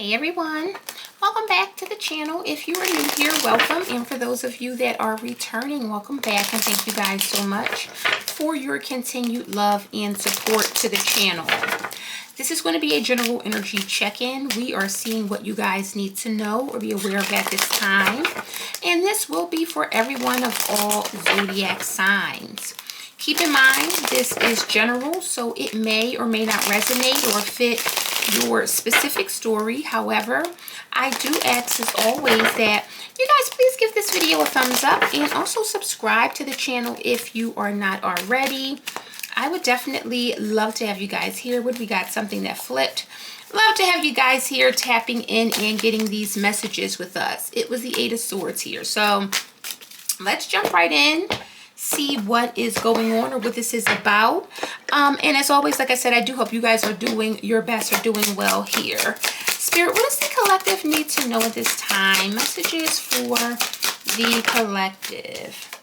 Hey everyone, welcome back to the channel. If you are new here, welcome, and for those of you that are returning, welcome back, and thank you guys so much for your continued love and support to the channel. This is going to be a general energy check-in. We are seeing what you guys need to know or be aware of at this time, and this will be for everyone of all zodiac signs. Keep in mind, this is general, so it may or may not resonate or fit your specific story. However, I do ask as always that you guys please give this video a thumbs up and also subscribe to the channel if you are not already. I would definitely love to have you guys here. We got something that flipped. Love to have you guys here tapping in and getting these messages with us. It was the Eight of Swords here. So let's jump right in. See what is going on or what this is about. And as always, like I said, I do hope you guys are doing your best or doing well here. Spirit, what does the collective need to know at this time? Messages for the collective.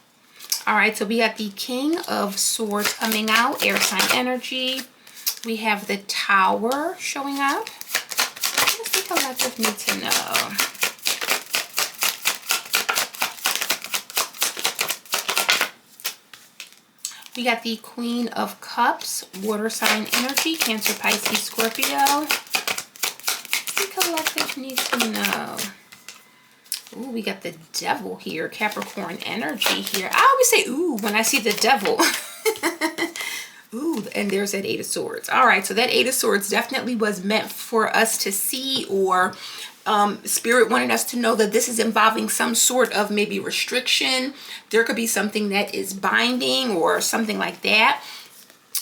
All right, so we got the King of Swords coming out, air sign energy. We have the Tower showing up. What does the collective need to know? We got the Queen of Cups, water sign energy, Cancer, Pisces, Scorpio. The collective needs to know. Ooh, we got the Devil here, Capricorn energy here. I always say, ooh, when I see the Devil. Ooh, and there's that Eight of Swords. All right, so that Eight of Swords definitely was meant for us to see, or Spirit wanted us to know that this is involving some sort of maybe restriction. There could be something that is binding or something like that.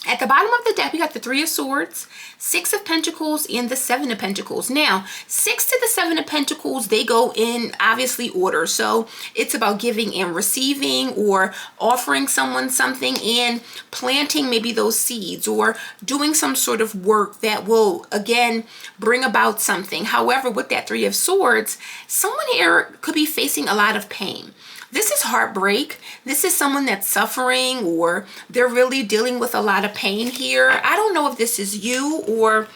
At the bottom of the deck, we got the Three of Swords, Six of Pentacles, and the Seven of Pentacles. Now, Six to the Seven of Pentacles, they go in obviously order. So it's about giving and receiving, or offering someone something and planting maybe those seeds, or doing some sort of work that will, again, bring about something. However, with that Three of Swords, someone here could be facing a lot of pain. This is heartbreak. This is someone that's suffering, or they're really dealing with a lot of pain here. I don't know if this is you or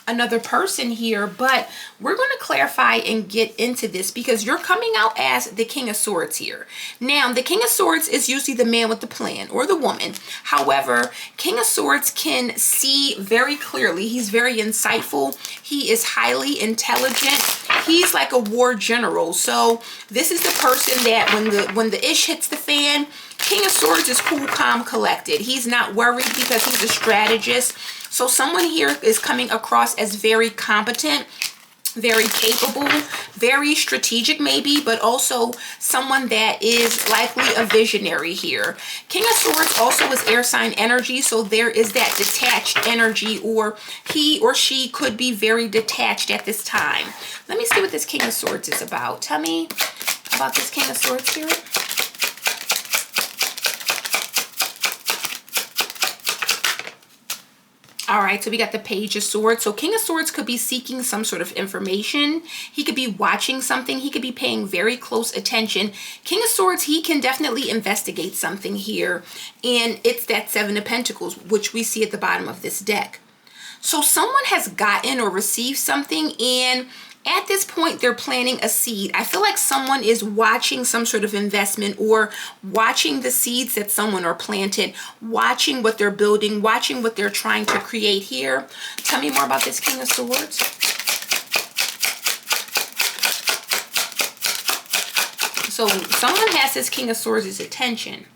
another person here, but we're going to clarify and get into this because you're coming out as the King of Swords here. Now, the King of Swords is usually the man with the plan or the woman. However, King of Swords can see very clearly. He's very insightful. He is highly intelligent. He's like a war general. So this is the person that when the ish hits the fan, King of Swords is cool, calm, collected. He's not worried because he's a strategist. So someone here is coming across as very competent, very capable, very strategic maybe, but also someone that is likely a visionary here. King of Swords also is air sign energy, so there is that detached energy, or he or she could be very detached at this time. Let me see what this King of Swords is about. Tell me about this King of Swords, Spirit. All right, so we got the Page of Swords. So King of Swords could be seeking some sort of information. He could be watching something. He could be paying very close attention. King of Swords, he can definitely investigate something here. And it's that Seven of Pentacles, which we see at the bottom of this deck. So someone has gotten or received something, and at this point, they're planting a seed. I feel like someone is watching some sort of investment, or watching the seeds that someone are planted, watching what they're building, watching what they're trying to create here. Tell me more about this King of Swords. So someone has this King of Swords' attention,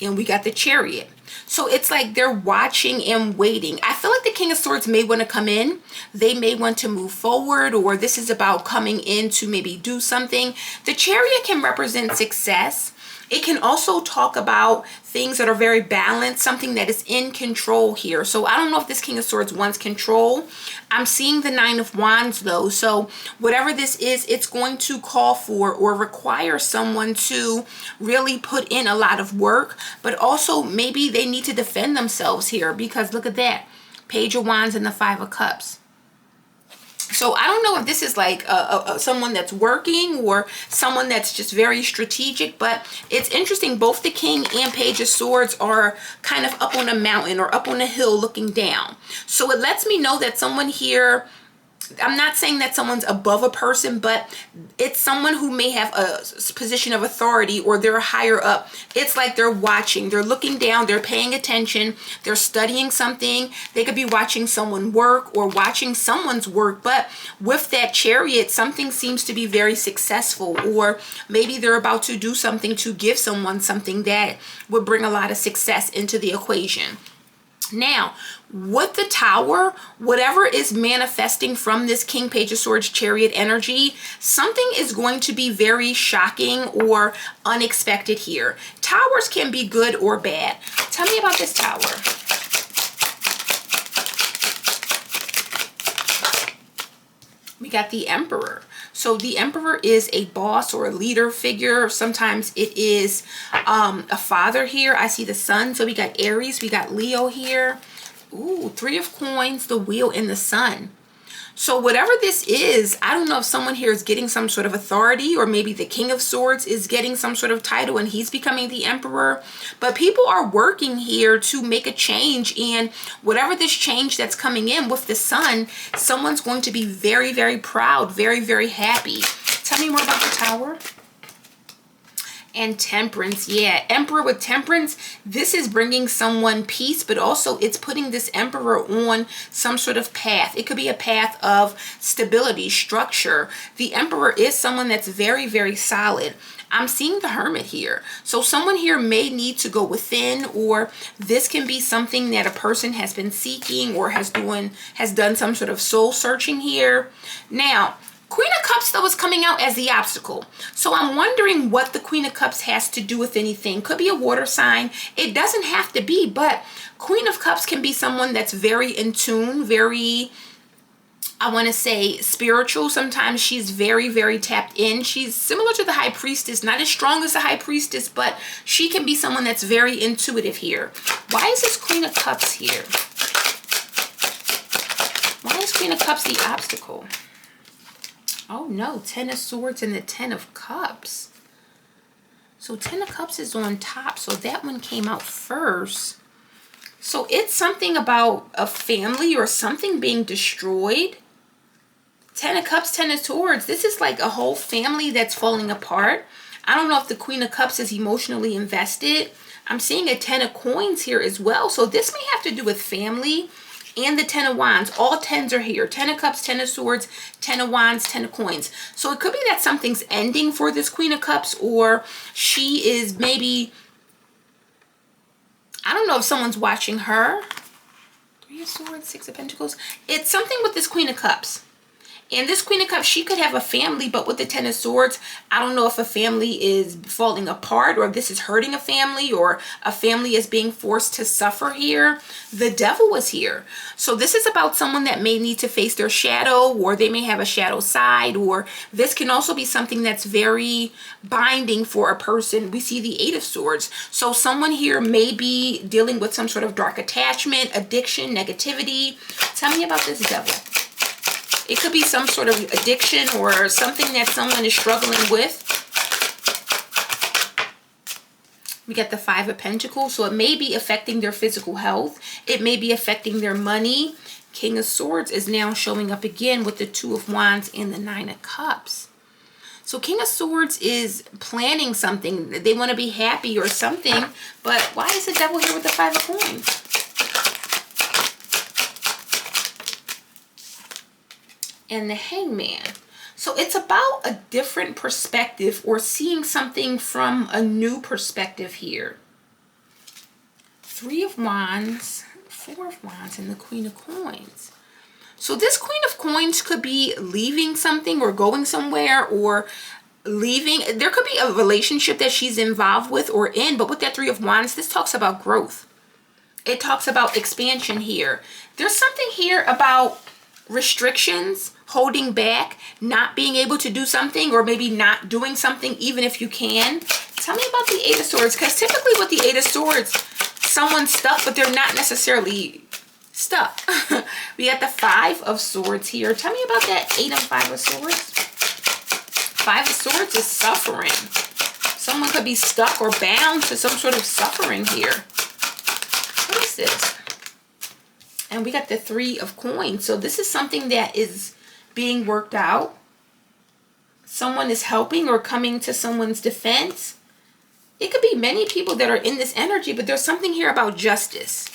and we got the Chariot. So it's like they're watching and waiting. I feel like the King of Swords may want to come in. They may want to move forward, or this is about coming in to maybe do something. The Chariot can represent success. It can also talk about things that are very balanced, something that is in control here. So I don't know if this King of Swords wants control. I'm seeing the Nine of Wands though. So whatever this is, it's going to call for or require someone to really put in a lot of work, but also maybe they need to defend themselves here, because look at that. Page of Wands and the Five of Cups. So I don't know if this is like someone that's working or someone that's just very strategic, but it's interesting. Both the King and Page of Swords are kind of up on a mountain or up on a hill looking down. So it lets me know that someone here I'm not saying that someone's above a person, but it's someone who may have a position of authority or they're higher up. It's like they're watching, they're looking down, they're paying attention, they're studying something. They could be watching someone work or watching someone's work, but with that Chariot, something seems to be very successful, or maybe they're about to do something to give someone something that would bring a lot of success into the equation. Now, with the Tower, whatever is manifesting from this King, Page of Swords, Chariot energy, something is going to be very shocking or unexpected here. Towers can be good or bad. Tell me about this Tower. We got the Emperor. So the Emperor is a boss or a leader figure. Sometimes it is a father here. I see the Sun. So we got Aries, we got Leo here. Ooh, 3 of Coins, the Wheel, and the Sun. So whatever this is, I don't know if someone here is getting some sort of authority, or maybe the King of Swords is getting some sort of title and he's becoming the Emperor. But people are working here to make a change, and whatever this change that's coming in with the Sun, someone's going to be very, very proud, very, very happy. Tell me more about the Tower. And Temperance. Yeah, Emperor with Temperance. This is bringing someone peace, but also it's putting this Emperor on some sort of path. It could be a path of stability, structure. The Emperor is someone that's very, very solid. I'm seeing the Hermit here. So someone here may need to go within, or this can be something that a person has been seeking or has done some sort of soul searching here. Now, Queen of Cups, though, is coming out as the obstacle. So I'm wondering what the Queen of Cups has to do with anything. Could be a water sign. It doesn't have to be, but Queen of Cups can be someone that's very in tune, very, I want to say, spiritual. Sometimes she's very, very tapped in. She's similar to the High Priestess, not as strong as the High Priestess, but she can be someone that's very intuitive here. Why is this Queen of Cups here? Why is Queen of Cups the obstacle? Oh no, 10 of Swords and the 10 of Cups. So 10 of Cups is on top. So that one came out first. So it's something about a family or something being destroyed. 10 of Cups, 10 of Swords. This is like a whole family that's falling apart. I don't know if the Queen of Cups is emotionally invested. I'm seeing a 10 of Coins here as well. So this may have to do with family. And the 10 of Wands. All 10s are here. 10 of Cups, 10 of Swords, 10 of Wands, 10 of Coins. So it could be that something's ending for this Queen of Cups, or she is maybe, I don't know if someone's watching her. 3 of Swords, 6 of Pentacles. It's something with this Queen of Cups. And this Queen of Cups, she could have a family, but with the 10 of Swords, I don't know if a family is falling apart, or if this is hurting a family, or a family is being forced to suffer here. The Devil is here. So this is about someone that may need to face their shadow, or they may have a shadow side, or this can also be something that's very binding for a person. We see the 8 of Swords. So someone here may be dealing with some sort of dark attachment, addiction, negativity. Tell me about this Devil. It could be some sort of addiction or something that someone is struggling with. We got the 5 of Pentacles. So it may be affecting their physical health. It may be affecting their money. King of Swords is now showing up again with the 2 of Wands and the 9 of Cups. So King of Swords is planning something. They want to be happy or something. But why is the Devil here with the 5 of Coins? And the Hangman. So it's about a different perspective, or seeing something from a new perspective here. 3 of Wands, 4 of Wands, and the Queen of Coins. So this Queen of Coins could be leaving something or going somewhere, or leaving. There could be a relationship that she's involved with or in, but with that 3 of Wands, this talks about growth. It talks about expansion here. There's something here about restrictions, holding back, not being able to do something, or maybe not doing something even if you can. Tell me about the 8 of Swords, because typically with the 8 of Swords, someone's stuck, but they're not necessarily stuck. We got the 5 of Swords here. Tell me about that 8 and 5 of Swords. 5 of Swords is suffering. Someone could be stuck or bound to some sort of suffering here. What is this? And we got the 3 of Coins. So this is something that is being worked out. Someone is helping or coming to someone's defense. It could be many people that are in this energy, but there's something here about justice.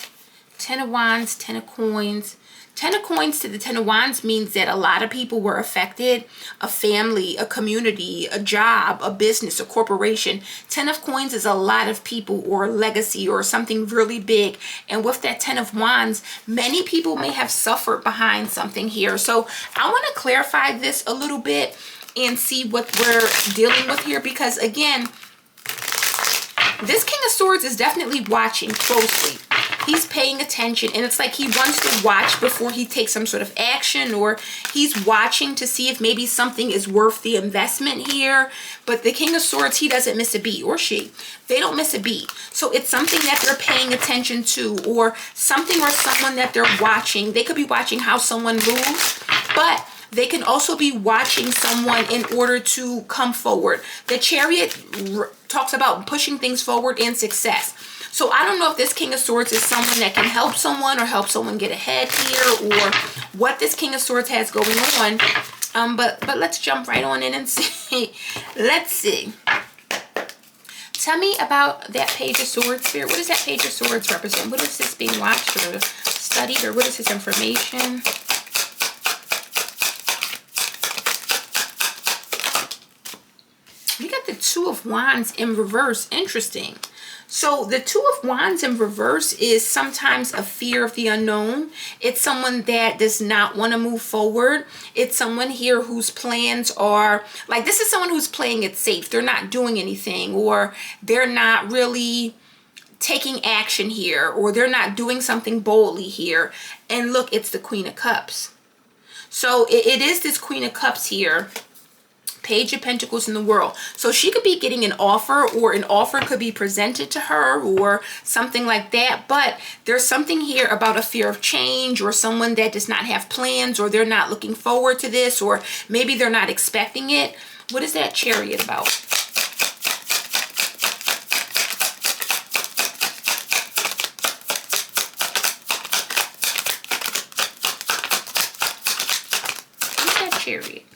10 of Wands, 10 of Coins. 10 of Coins to the 10 of Wands means that a lot of people were affected. A family, a community, a job, a business, a corporation. 10 of Coins is a lot of people or legacy or something really big. And with that 10 of Wands, many people may have suffered behind something here. So I want to clarify this a little bit and see what we're dealing with here, because again, this King of Swords is definitely watching closely. He's paying attention, and it's like he wants to watch before he takes some sort of action, or he's watching to see if maybe something is worth the investment here. But the King of Swords, he doesn't miss a beat, or she. They don't miss a beat. So it's something that they're paying attention to, or something or someone that they're watching. They could be watching how someone moves, but they can also be watching someone in order to come forward. The Chariot talks about pushing things forward and success. So I don't know if this King of Swords is someone that can help someone or help someone get ahead here, or what this King of Swords has going on. But let's jump right on in and see. Let's see. Tell me about that Page of Swords, Spirit. What does that Page of Swords represent? What is this being watched or studied, or what is this information? We got the Two of Wands in reverse. Interesting. So the Two of Wands in reverse is sometimes a fear of the unknown. It's someone that does not want to move forward. It's someone here whose plans are, like, this is someone who's playing it safe. They're not doing anything, or they're not really taking action here, or they're not doing something boldly here. And look, it's the Queen of Cups. So it is this Queen of Cups here. Page of Pentacles in the world. So she could be getting an offer, or an offer could be presented to her, or something like that. But there's something here about a fear of change, or someone that does not have plans, or they're not looking forward to this, or maybe they're not expecting it. What is that Chariot about? What's that Chariot?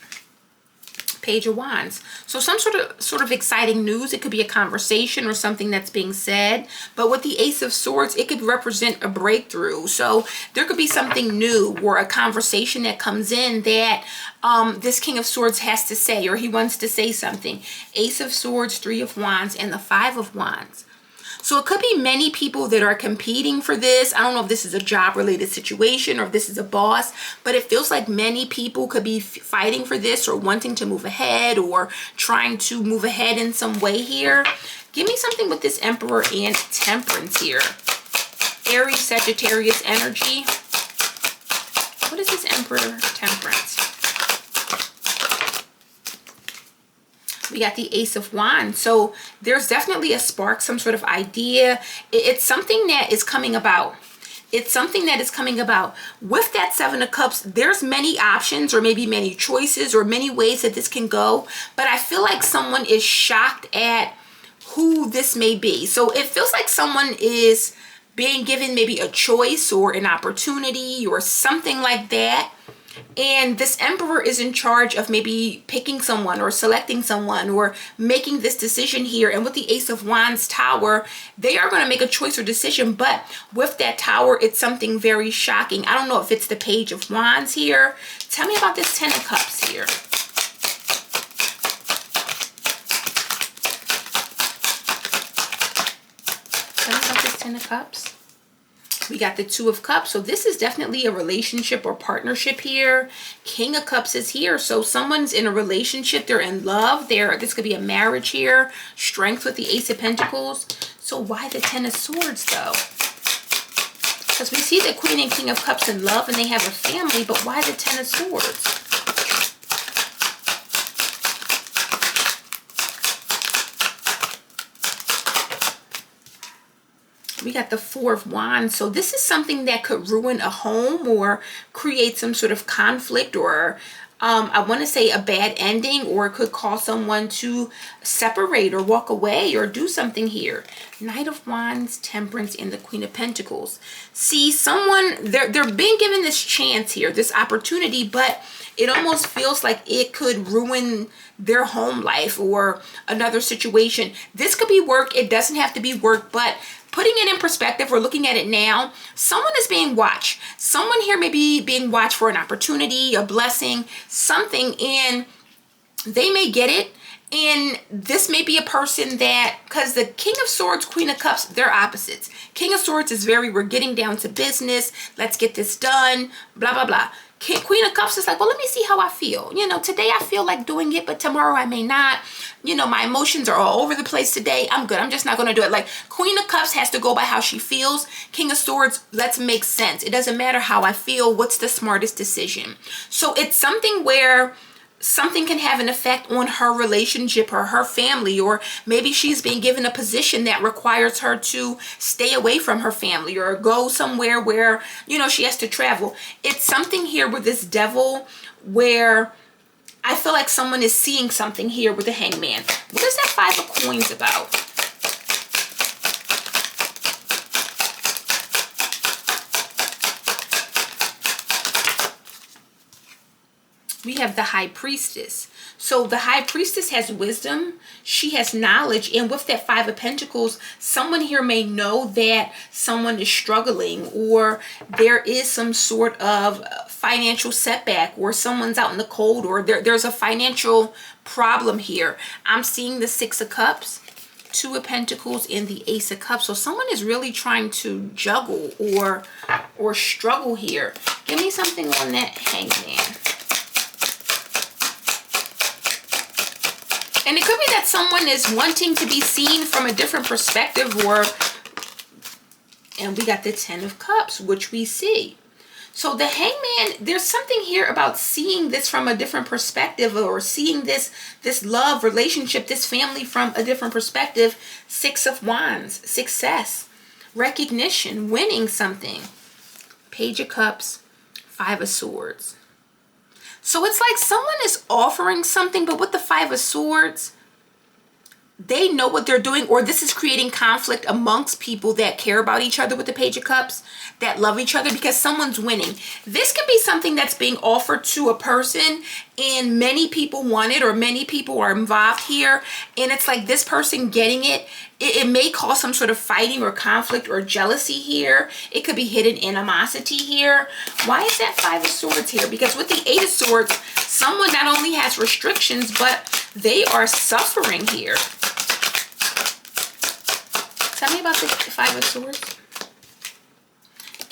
Page of Wands. So some sort of exciting news. It could be a conversation or something that's being said. But with the Ace of Swords, it could represent a breakthrough. So there could be something new, or a conversation that comes in that this King of Swords has to say, or he wants to say something. Ace of Swords, Three of Wands, and the Five of Wands. So it could be many people that are competing for this. I don't know if this is a job-related situation or if this is a boss, but it feels like many people could be fighting for this, or wanting to move ahead, or trying to move ahead in some way here. Give me something with this Emperor and Temperance here. Aries, Sagittarius energy. What is this Emperor, Temperance? We got the Ace of Wands. So there's definitely a spark, some sort of idea. It's something that is coming about. It's something that is coming about. With that Seven of Cups, there's many options, or maybe many choices, or many ways that this can go. But I feel like someone is shocked at who this may be. So it feels like someone is being given maybe a choice, or an opportunity, or something like that. And this Emperor is in charge of maybe picking someone, or selecting someone, or making this decision here. And with the Ace of Wands Tower, they are going to make a choice or decision. But with that Tower, it's something very shocking. I don't know if it's the Page of Wands here. Tell me about this Ten of Cups here. Tell me about this Ten of Cups. We got the Two of Cups. So this is definitely a relationship or partnership here. King of Cups is here. So someone's in a relationship. They're in love. This could be a marriage here. Strength with the Ace of Pentacles. So why the Ten of Swords though? Because we see the Queen and King of Cups in love, and they have a family. But why the Ten of Swords? We got the Four of Wands. So this is something that could ruin a home, or create some sort of conflict, or I want to say a bad ending, or it could cause someone to separate or walk away or do something here. Knight of Wands, Temperance, and the Queen of Pentacles. See, someone, they're being given this chance here, this opportunity, but it almost feels like it could ruin their home life or another situation. This could be work. It doesn't have to be work, but putting it in perspective, we're looking at it now. Someone is being watched. Someone here may be being watched for an opportunity, a blessing, something, and they may get it. And this may be a person that, because the King of Swords, Queen of Cups, they're opposites. King of Swords is very, we're getting down to business. Let's get this done, blah, blah, blah. Queen of Cups is like, well, let me see how I feel. You know, today I feel like doing it, but tomorrow I may not. You know, my emotions are all over the place today. I'm good. I'm just not going to do it. Like, Queen of Cups has to go by how she feels. King of Swords, let's make sense. It doesn't matter how I feel. What's the smartest decision? So it's something where something can have an effect on her relationship or her family, or maybe she's being given a position that requires her to stay away from her family or go somewhere where, you know, she has to travel. It's something here with this Devil where I feel like someone is seeing something here with the Hangman. What is that Five of Coins about? We have the High Priestess. So the High Priestess has wisdom. She has knowledge. And with that Five of Pentacles, someone here may know that someone is struggling, or there is some sort of financial setback, or someone's out in the cold, or there's a financial problem here. I'm seeing the Six of Cups, Two of Pentacles, and the Ace of Cups. So someone is really trying to juggle or struggle here. Give me something on that Hangman. And it could be that someone is wanting to be seen from a different perspective, and we got the Ten of Cups, which we see. So the Hangman, there's something here about seeing this from a different perspective, or seeing this love relationship, this family from a different perspective. Six of Wands, success, recognition, winning something. Page of Cups, Five of Swords. So it's like someone is offering something, but with the Five of Swords, they know what they're doing, or this is creating conflict amongst people that care about each other with the Page of Cups, that love each other, because someone's winning. This could be something that's being offered to a person, and many people want it, or many people are involved here, and it's like this person getting it. It may cause some sort of fighting or conflict or jealousy here. It could be hidden animosity here. Why is that Five of Swords here? Because with the Eight of Swords, someone not only has restrictions, but they are suffering here. Tell me about the Five of Swords.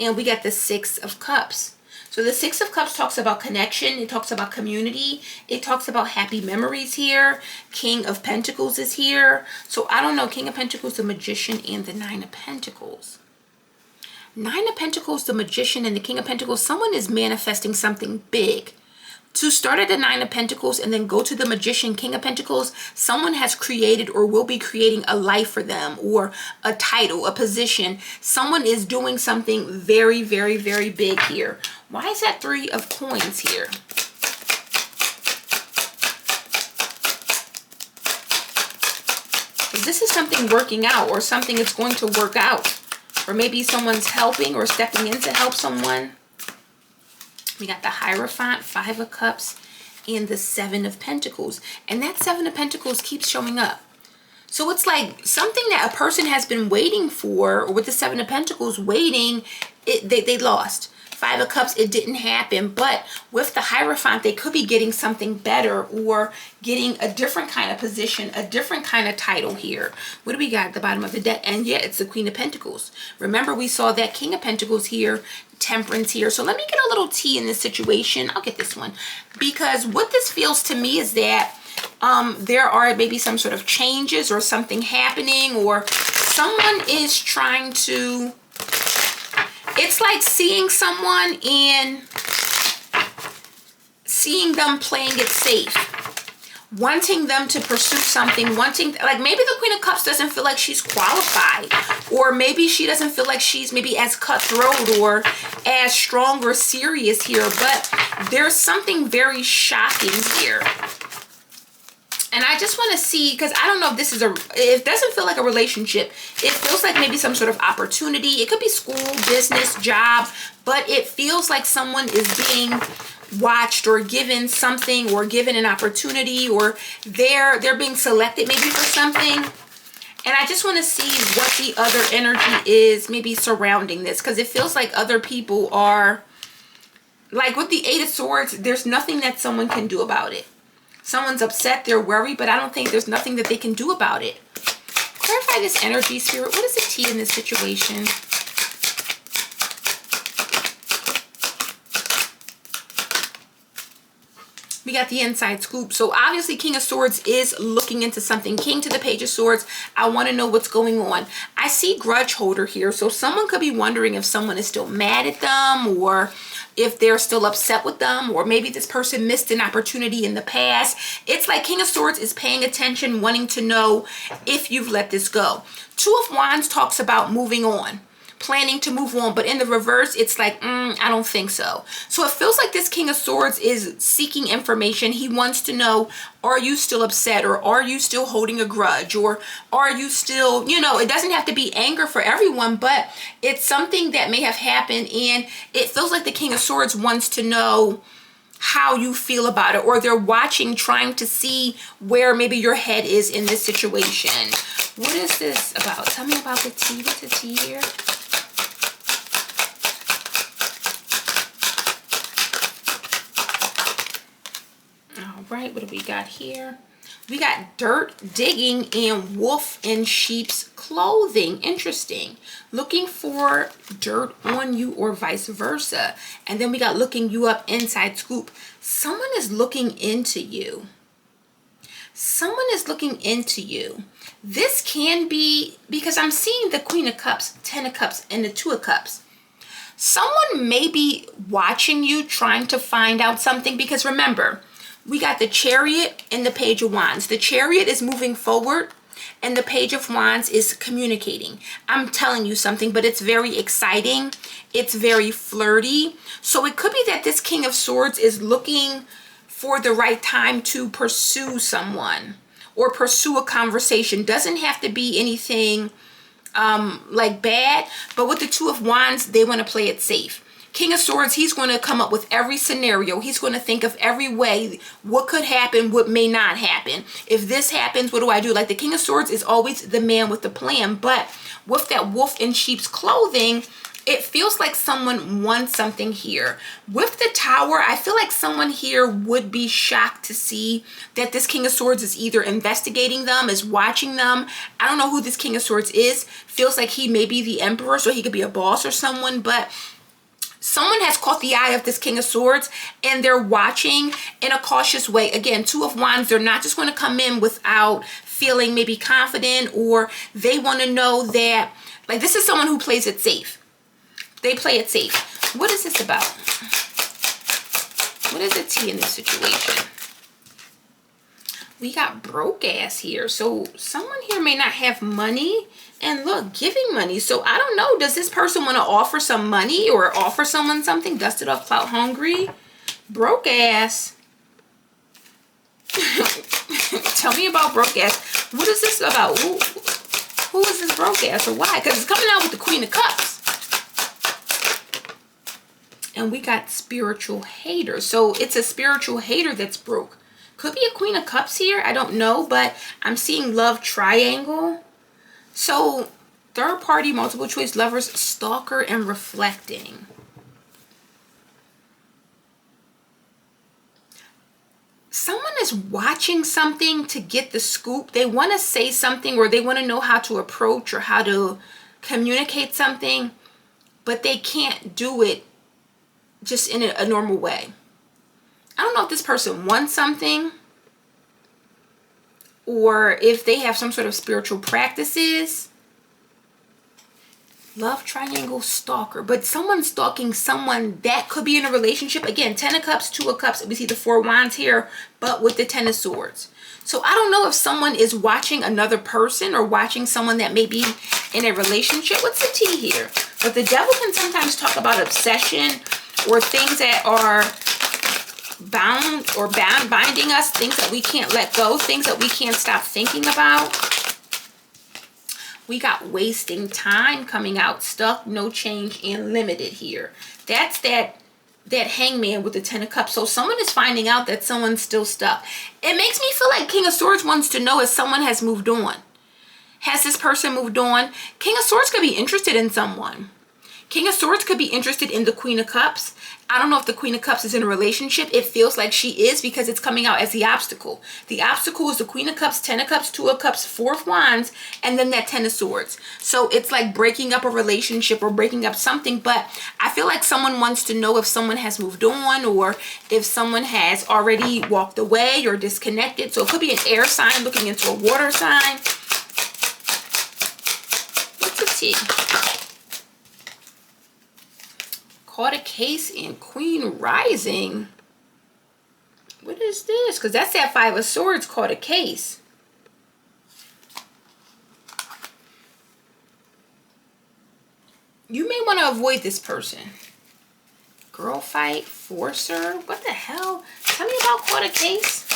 And we got the Six of Cups. So the Six of Cups talks about connection. It talks about community. It talks about happy memories here. King of Pentacles is here. So I don't know. King of Pentacles, the Magician, and the Nine of Pentacles. Nine of Pentacles, the Magician, and the King of Pentacles. Someone is manifesting something big. To start at the Nine of Pentacles and then go to the Magician, King of Pentacles, someone has created or will be creating a life for them, or a title, a position. Someone is doing something very, very, very big here. Why is that Three of Coins here? This is something working out, or something that's going to work out. Or maybe someone's helping or stepping in to help someone. We got the Hierophant, Five of Cups, and the Seven of Pentacles. And that Seven of Pentacles keeps showing up. So it's like something that a person has been waiting for, or with the Seven of Pentacles waiting, they lost. Five of Cups, it didn't happen. But with the Hierophant, they could be getting something better, or getting a different kind of position, a different kind of title here. What do we got at the bottom of the deck? And yeah, it's the Queen of Pentacles. Remember, we saw that King of Pentacles here, Temperance here. So let me get a little tea in this situation. I'll get this one. Because what this feels to me is that there are maybe some sort of changes or something happening, or someone is trying to... It's like seeing someone and seeing them playing it safe, wanting them to pursue something, wanting, like maybe the Queen of Cups doesn't feel like she's qualified, or maybe she doesn't feel like she's maybe as cutthroat or as strong or serious here, but there's something very shocking here. And I just want to see, because I don't know if this is it doesn't feel like a relationship. It feels like maybe some sort of opportunity. It could be school, business, job, but it feels like someone is being watched or given something, or given an opportunity, or they're being selected maybe for something. And I just want to see what the other energy is maybe surrounding this, because it feels like other people are, like with the Eight of Swords, there's nothing that someone can do about it. Someone's upset, they're worried, but I don't think there's nothing that they can do about it. Clarify this energy, Spirit. What is the T in this situation? We got the inside scoop. So obviously King of Swords is looking into something. King to the Page of Swords. I want to know what's going on. I see grudge holder here. So someone could be wondering if someone is still mad at them, or if they're still upset with them, or maybe this person missed an opportunity in the past. It's like King of Swords is paying attention, wanting to know if you've let this go. Two of Wands talks about moving on, planning to move on, but in the reverse, it's like, I don't think so. So it feels like this King of Swords is seeking information. He wants to know, are you still upset, or are you still holding a grudge, or are you still, you know, it doesn't have to be anger for everyone, but it's something that may have happened, and it feels like the King of Swords wants to know how you feel about it, or they're watching, trying to see where maybe your head is in this situation. What is this about? Tell me about the T. What's the T here? Right, what do we got here? We got dirt digging and wolf in sheep's clothing. Interesting. Looking for dirt on you, or vice versa. And then we got looking you up, inside scoop. Someone is looking into you. Someone is looking into you. This can be, because I'm seeing the Queen of Cups, Ten of Cups, and the Two of Cups. Someone may be watching you, trying to find out something, because remember, we got the Chariot and the Page of Wands. The Chariot is moving forward, and the Page of Wands is communicating. I'm telling you something, but it's very exciting. It's very flirty. So it could be that this King of Swords is looking for the right time to pursue someone, or pursue a conversation. Doesn't have to be anything like bad, but with the Two of Wands, they want to play it safe. King of Swords, he's going to come up with every scenario. He's going to think of every way, what could happen, what may not happen. If this happens, what do I do? Like the King of Swords is always the man with the plan, but with that wolf in sheep's clothing, it feels like someone wants something here. With the Tower, I feel like someone here would be shocked to see that this King of Swords is either investigating them, is watching them. I don't know who this King of Swords is. Feels like he may be the Emperor, so he could be a boss or someone, but someone has caught the eye of this King of Swords, and they're watching in a cautious way. Again, Two of Wands, they're not just going to come in without feeling maybe confident, or they want to know that, like, this is someone who plays it safe. They play it safe. What is this about? What is the T in this situation? We got broke ass here. So someone here may not have money, and look, giving money. So I don't know. Does this person want to offer some money, or offer someone something? Dusted off, clout hungry. Broke ass. Tell me about broke ass. What is this about? Who is this broke ass, or why? Because it's coming out with the Queen of Cups. And we got spiritual hater. So it's a spiritual hater that's broke. Could be a Queen of Cups here. I don't know, but I'm seeing love triangle. So third party, multiple choice, lovers, stalker, and reflecting. Someone is watching something to get the scoop. They want to say something, or they want to know how to approach or how to communicate something, but they can't do it just in a normal way. I don't know if this person wants something, or if they have some sort of spiritual practices. Love triangle stalker, but someone stalking someone that could be in a relationship. Again, 10 of Cups, 2 of Cups. We see the 4 Wands here, but with the 10 of Swords. So I don't know if someone is watching another person or watching someone that may be in a relationship. What's the T here? But the devil can sometimes talk about obsession or things that are binding us, things that we can't let go, things that we can't stop thinking about. We got wasting time coming out, stuck, no change, and limited here. That's that Hangman with the 10 of Cups. So someone is finding out that someone's still stuck. It makes me feel like King of Swords wants to know if someone has moved on. Has this person moved on? King of Swords could be interested in someone. King of Swords could be interested in the Queen of Cups. I don't know if the Queen of Cups is in a relationship. It feels like she is because it's coming out as the obstacle. The obstacle is the Queen of Cups, 10 of Cups, 2 of Cups, 4 of Wands, and then that 10 of Swords. So it's like breaking up a relationship or breaking up something, but I feel like someone wants to know if someone has moved on or if someone has already walked away or disconnected. So it could be an air sign looking into a water sign. What's the T? Caught a case in Queen Rising. What is this? Because that's that 5 of Swords, caught a case. You may want to avoid this person. Girl fight, forcer. What the hell? Tell me about caught a case.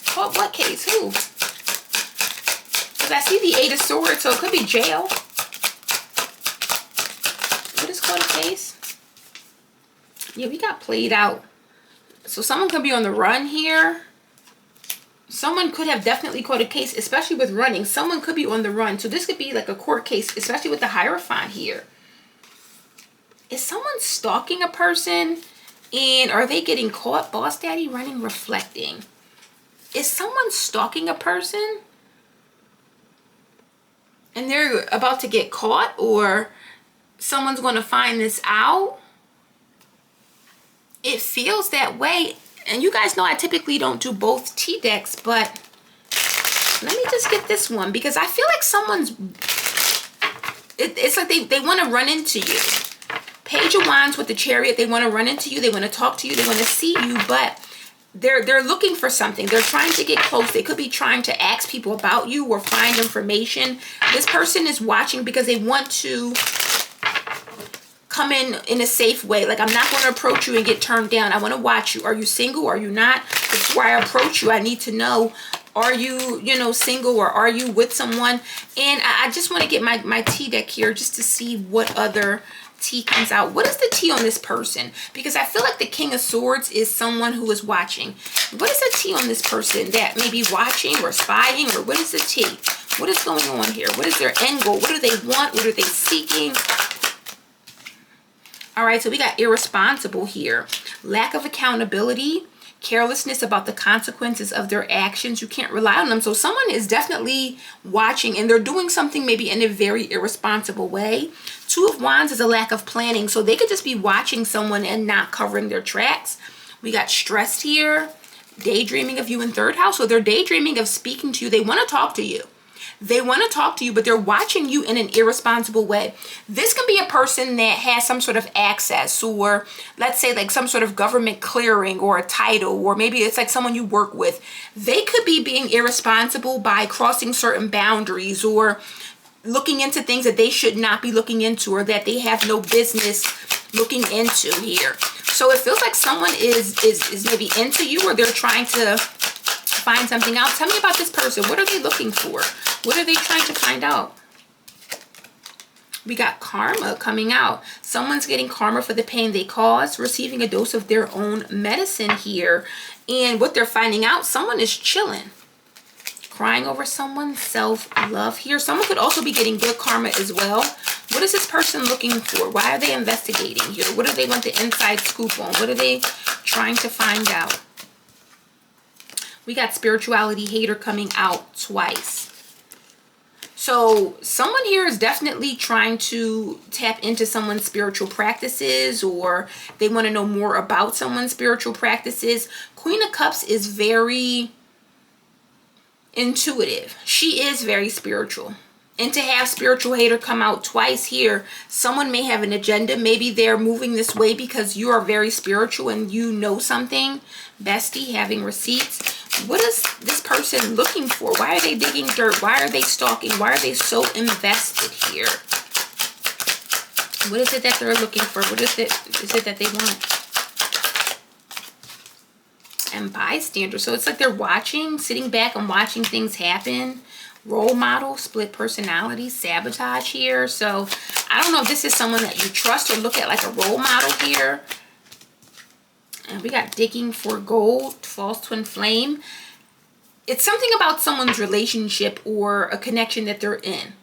Caught what case? Who? Because I see the 8 of Swords, so it could be jail. What is caught a case? Yeah, we got played out. So someone could be on the run here. Someone could have definitely caught a case, especially with running. Someone could be on the run. So this could be like a court case, especially with the Hierophant here. Is someone stalking a person? And are they getting caught? Boss Daddy running, reflecting. Is someone stalking a person? And they're about to get caught? Or someone's going to find this out? It feels that way. And you guys know I typically don't do both T decks, but let me just get this one because I feel like someone's, it's like they want to run into you. Page of Wands with the Chariot, they want to run into you, they want to talk to you, they want to see you, but they're looking for something. They're trying to get close. They could be trying to ask people about you or find information. This person is watching because they want to come in a safe way. Like, I'm not going to approach you and get turned down. I want to watch you. Are you single? Are you not? Before I approach you, I need to know, are you, single or are you with someone? And I just want to get my T deck here just to see what other T comes out. What is the T on this person? Because I feel like the King of Swords is someone who is watching. What is the T on this person that may be watching or spying? Or what is the T? What is going on here? What is their end goal? What do they want? What are they seeking? All right, so we got irresponsible here. Lack of accountability, carelessness about the consequences of their actions. You can't rely on them. So someone is definitely watching and they're doing something maybe in a very irresponsible way. 2 of Wands is a lack of planning. So they could just be watching someone and not covering their tracks. We got stressed here, daydreaming of you in 3rd house. So they're daydreaming of speaking to you. They want to talk to you. They want to talk to you, but they're watching you in an irresponsible way. This can be a person that has some sort of access, or let's say like some sort of government clearing or a title, or maybe it's like someone you work with. They could be being irresponsible by crossing certain boundaries or looking into things that they should not be looking into or that they have no business looking into here. So it feels like someone is maybe into you, or they're trying to find something out. Tell me about this person. What are they looking for? What are they trying to find out? We got karma coming out. Someone's getting karma for the pain they caused, receiving a dose of their own medicine here. And what they're finding out, someone is chilling. Crying over someone's self-love here. Someone could also be getting good karma as well. What is this person looking for? Why are they investigating here? What do they want the inside scoop on? What are they trying to find out? We got spirituality hater coming out twice. So someone here is definitely trying to tap into someone's spiritual practices, or they want to know more about someone's spiritual practices. Queen of Cups is very intuitive. She is very spiritual. And to have spiritual hater come out twice here, someone may have an agenda. Maybe they're moving this way because you are very spiritual and you know something. Bestie, having receipts. What is this person looking for? Why are they digging dirt? Why are they stalking? Why are they so invested here? What is it that they're looking for? What is it that they want? And bystander. So it's like they're watching, sitting back and watching things happen. Role model, split personality, sabotage here. So I don't know if this is someone that you trust or look at like a role model here. And we got digging for gold, false twin flame. It's something about someone's relationship or a connection that they're in.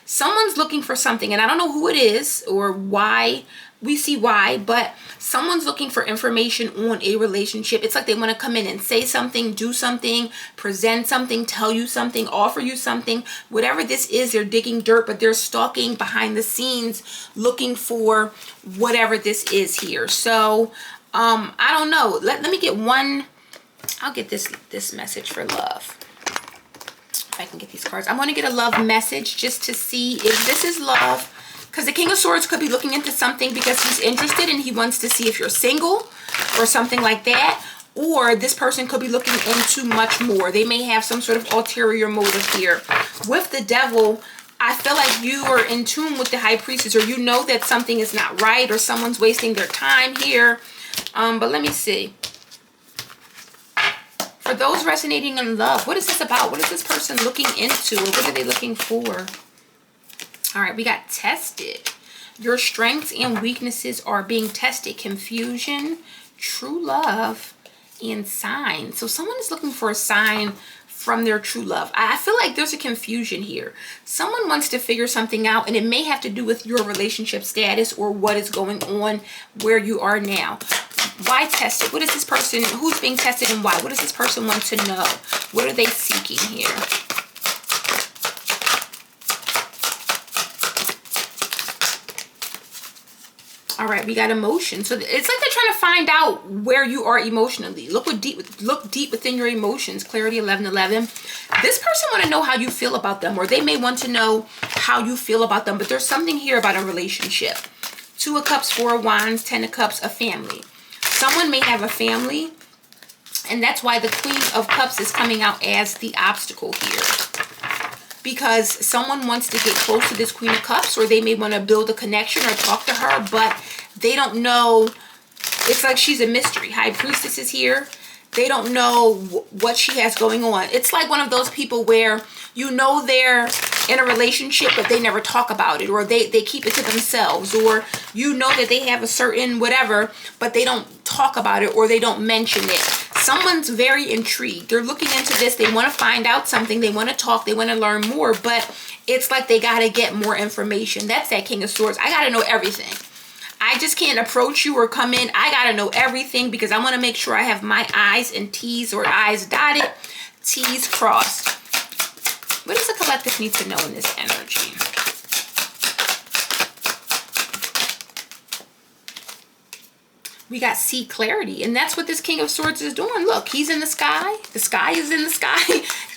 Someone's looking for something, and I don't know who it is or why. We see why, but someone's looking for information on a relationship. It's like they want to come in and say something, do something, present something, tell you something, offer you something. Whatever this is, they're digging dirt, but they're stalking behind the scenes looking for whatever this is here. So I don't know. Let me get one. I'll get this message for love. If I can get these cards. I want to get a love message just to see if this is love. Because the King of Swords could be looking into something because he's interested and he wants to see if you're single or something like that. Or this person could be looking into much more. They may have some sort of ulterior motive here. With the Devil, I feel like you are in tune with the High Priestess, or you know that something is not right or someone's wasting their time here. But let me see. For those resonating in love, what is this about? What is this person looking into, or what are they looking for? All right, we got tested. Your strengths and weaknesses are being tested. Confusion, true love, and sign. So someone is looking for a sign from their true love. I feel like there's a confusion here. Someone wants to figure something out, and it may have to do with your relationship status or what is going on where you are now. Why test it? What is this person, who's being tested and why? What does this person want to know? What are they seeking here? All right, we got emotion. So it's like they're trying to find out where you are emotionally. Look deep within your emotions. Clarity 1111. This person want to know how you feel about them, or they may want to know how you feel about them, but there's something here about a relationship. 2 of Cups, 4 of Wands, 10 of Cups, a family. Someone may have a family, and that's why the Queen of Cups is coming out as the obstacle here. Because someone wants to get close to this Queen of Cups, or they may want to build a connection or talk to her, but they don't know. It's like she's a mystery. High Priestess is here. They don't know what she has going on. It's like one of those people where you know they're in a relationship, but they never talk about it, or they keep it to themselves, or you know that they have a certain whatever, but they don't talk about it, or they don't mention it. Someone's very intrigued. They're looking into this. They want to find out something. They want to talk. They want to learn more, but it's like they got to get more information. That's that King of Swords. I got to know everything. I just can't approach you or come in. I got to know everything because I want to make sure I have my I's and T's, or I's dotted, T's crossed. What does the collective need to know in this energy? We got see clarity, and that's what this King of Swords is doing. Look, he's in the sky. The sky is in the sky.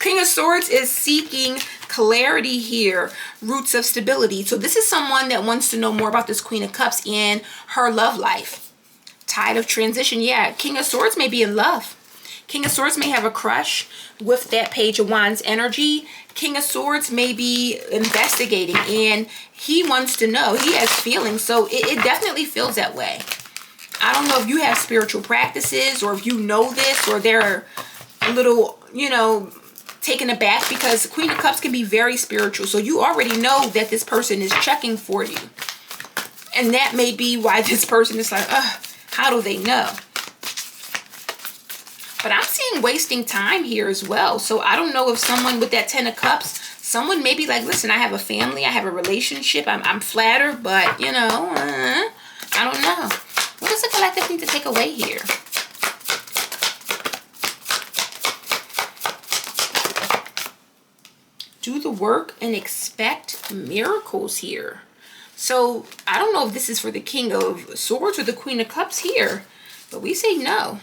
King of Swords is seeking clarity here, roots of stability. So this is someone that wants to know more about this Queen of Cups and her love life. Tide of transition. Yeah, King of Swords may be in love. King of Swords may have a crush with that Page of Wands energy. King of Swords may be investigating, and he wants to know. He has feelings, so it definitely feels that way. I don't know if you have spiritual practices, or if you know this, or they're a little, you know, taken aback, because Queen of Cups can be very spiritual. So you already know that this person is checking for you. And that may be why this person is like, how do they know? But I'm seeing wasting time here as well. So I don't know if someone with that 10 of Cups, someone may be like, listen, I have a family, I have a relationship, I'm flattered, but, you know, I don't know. What does the collective need to take away here? Do the work and expect miracles here. So I don't know if this is for the King of Swords or the Queen of Cups here, but we say no.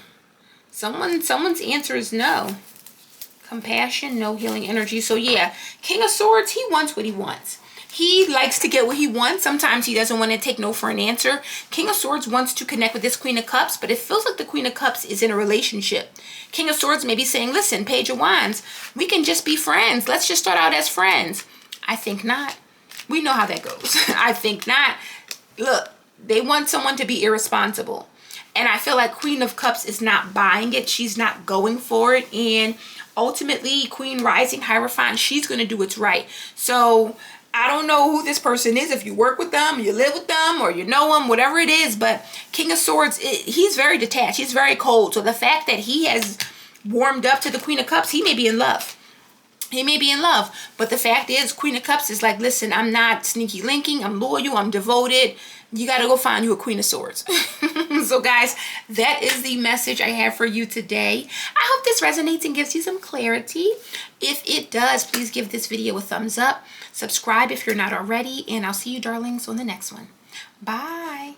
Someone's answer is no. Compassion, no healing energy. So yeah, King of Swords, he wants what he wants. He likes to get what he wants. Sometimes he doesn't want to take no for an answer. King of Swords wants to connect with this Queen of Cups, but it feels like the Queen of Cups is in a relationship. King of Swords may be saying, listen, Page of Wands, we can just be friends. Let's just start out as friends. I think not. We know how that goes. I think not. Look, they want someone to be irresponsible. And I feel like Queen of Cups is not buying it. She's not going for it. And ultimately, Queen Rising Hierophant, she's going to do what's right. So I don't know who this person is. If you work with them, you live with them, or you know them, whatever it is. But King of Swords, he's very detached. He's very cold. So the fact that he has warmed up to the Queen of Cups, he may be in love. He may be in love. But the fact is, Queen of Cups is like, listen, I'm not sneaky linking. I'm loyal. I'm devoted. You got to go find you a Queen of Swords. So guys, that is the message I have for you today. I hope this resonates and gives you some clarity. If it does, please give this video a thumbs up. Subscribe if you're not already. And I'll see you darlings on the next one. Bye.